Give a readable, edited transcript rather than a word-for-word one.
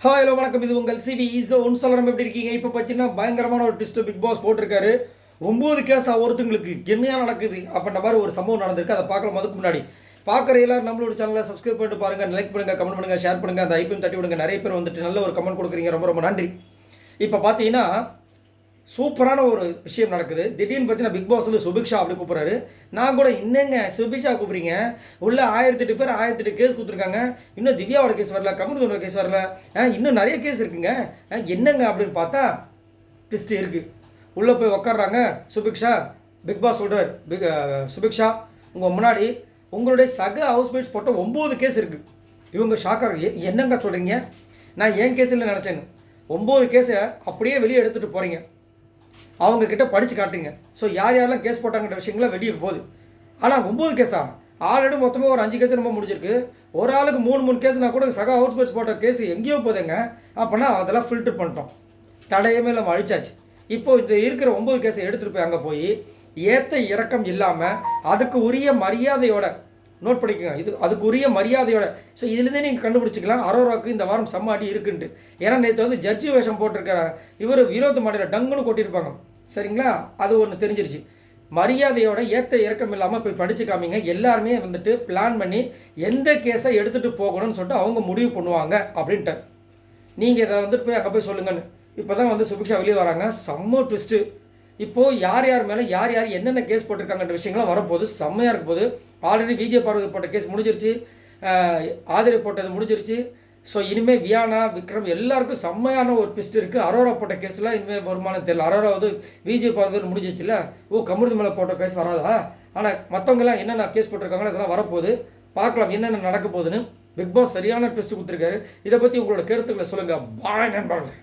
Hi hello வணக்கம். இது உங்கள் சிவி ஈஸோன்னு சொல்லணும். எப்படி இருக்கீங்க? இப்போ பார்த்தீங்கன்னா பயங்கரமான ஒரு ட்விஸ்ட் பிக் பாஸ் போட்டிருக்காரு. 9 கேஸ் ஒருத்தங்களுக்கு என்னையா நடக்குது அப்படின்ற மாதிரி ஒரு சம்பவம் நடந்திருக்கு. அதை பார்க்கலாம். அதுக்கு முன்னாடி பார்க்குற எல்லாரும் நம்மளோட சேனலை சப்ஸ்கிரைப் பண்ணிட்டு பாருங்கள், லைக் பண்ணுங்கள், கமெண்ட் பண்ணுங்கள், ஷேர் பண்ணுங்கள், அந்த ஐபிஎம் தட்டி விடுங்க. நிறைய பேர் வந்துட்டு நல்ல ஒரு கமெண்ட் கொடுக்குறீங்க, ரொம்ப ரொம்ப நன்றி. இப்போ பார்த்தீங்கன்னா சூப்பரான ஒரு விஷயம் நடக்குது. திடீர்னு பார்த்தீங்கன்னா பிக் பாஸ் வந்து சுபிக்ஷா அப்படி கூப்பிட்றாரு. நான் கூட என்னங்க சுபிக்ஷா கூப்பிட்றீங்க, உள்ள 1008 பேர் 1008 கேஸ் கொடுத்துருக்காங்க, இன்னும் திவ்யாவோட கேஸ் வரல, கமருதனோட கேஸ் வரல, இன்னும் நிறைய கேஸ் இருக்குங்க, என்னங்க அப்படின்னு பார்த்தா ட்விஸ்ட் இருக்குது. உள்ளே போய் உக்காடுறாங்க சுபிக்ஷா. பிக் பாஸ் சொல்கிறார், சுபிக்ஷா உங்கள் முன்னாடி உங்களுடைய சக ஹவுஸ்மேட்ஸ் போட்ட 9 கேஸ் இருக்குது. இவங்க ஷாக்காக, என்னங்க சொல்கிறீங்க, நான் ஏன் கேஸ் இல்லை நினச்சேன்னு 9 கேஸை அப்படியே வெளியே எடுத்துகிட்டு போகிறீங்க, அவங்கக்கிட்ட படித்து காட்டுங்க. ஸோ யார் யாரெல்லாம் கேஸ் போட்டாங்கன்ற விஷயங்கள்லாம் வெளியே போகுது. ஆனால் 9 கேஸா? ஆல்ரெடி மொத்தமாக ஒரு 5 கேஸ் ரொம்ப முடிஞ்சிருக்கு. ஒரு ஆளுக்கு 3 கேஸ்னா கூட சக ஹவுஸ்மேட்ஸ் போட்ட கேஸ் எங்கேயோ போதுங்க. அப்படின்னா அதெல்லாம் ஃபில்டர் பண்ணிட்டோம், தடையமே நம்ம அழிச்சாச்சு. இப்போது இந்த இருக்கிற 9 கேஸை எடுத்துகிட்டு போய் அங்கே போய் ஏற்ற இறக்கம் இல்லாமல் அதுக்கு உரிய மரியாதையோட, நோட் பண்ணிக்கோங்க, இது அதுக்கு உரிய மரியாதையோட. ஸோ இதுலேருந்தே நீங்கள் கண்டுபிடிச்சிக்கலாம் அரோராவுக்கு இந்த வாரம் செம்ம அடி இருக்குன்ட்டு. ஏன்னா நேற்று வந்து ஜட்ஜி வேஷம் போட்டிருக்கிற இவர் வினோத் மாடியில் டங்குன்னு கொட்டியிருப்பாங்க, சரிங்களா? அது ஒன்று தெரிஞ்சிருச்சு. மரியாதையோட ஏற்ற இறக்கம் இல்லாமல் போய் படித்து காமிங்க. எல்லாருமே வந்துட்டு பிளான் பண்ணி எந்த கேஸை எடுத்துகிட்டு போகணும்னு சொல்லிட்டு அவங்க முடிவு பண்ணுவாங்க அப்படின்ட்டு. நீங்கள் இதை வந்துட்டு போய் அங்கே போய் சொல்லுங்கன்னு. இப்போ தான் வந்து சுபிக்ஷா வெளியே வராங்க. செம்ம ட்விஸ்ட்டு. இப்போது யார் யார் மேலே யார் யார் என்னென்ன கேஸ் போட்டிருக்காங்கன்ற விஷயங்கள்லாம் வரப்போது செம்மையாக இருக்க போது. ஆல்ரெடி விஜய் பார்வதி போட்ட கேஸ் முடிஞ்சிருச்சு, ஆதிரை போட்டது முடிஞ்சிருச்சு. ஸோ இனிமேல் வியானா விக்ரம் எல்லாருக்கும் செம்மையான ஒரு ட்விஸ்ட் இருக்குது. அரோரா போட்ட கேஸ்லாம் இனிமேல் வருமானம் தெரியல. அரோரா வந்து விஜய் பார்வதி முடிஞ்சிருச்சுல, கமருது மேலே போட்ட கேஸ் வராதா? ஆனால் மற்றவங்கலாம் என்னென்ன கேஸ் போட்டிருக்காங்களோ அதெல்லாம் வரப்போகுது. பார்க்கலாம் என்னென்ன நடக்க போகுதுன்னு. பிக் பாஸ் சரியான ட்விஸ்ட் கொடுத்துருக்காரு. இதை பற்றி உங்களோட கருத்துக்களை சொல்லுங்கள். பாய் நண்பர்களே.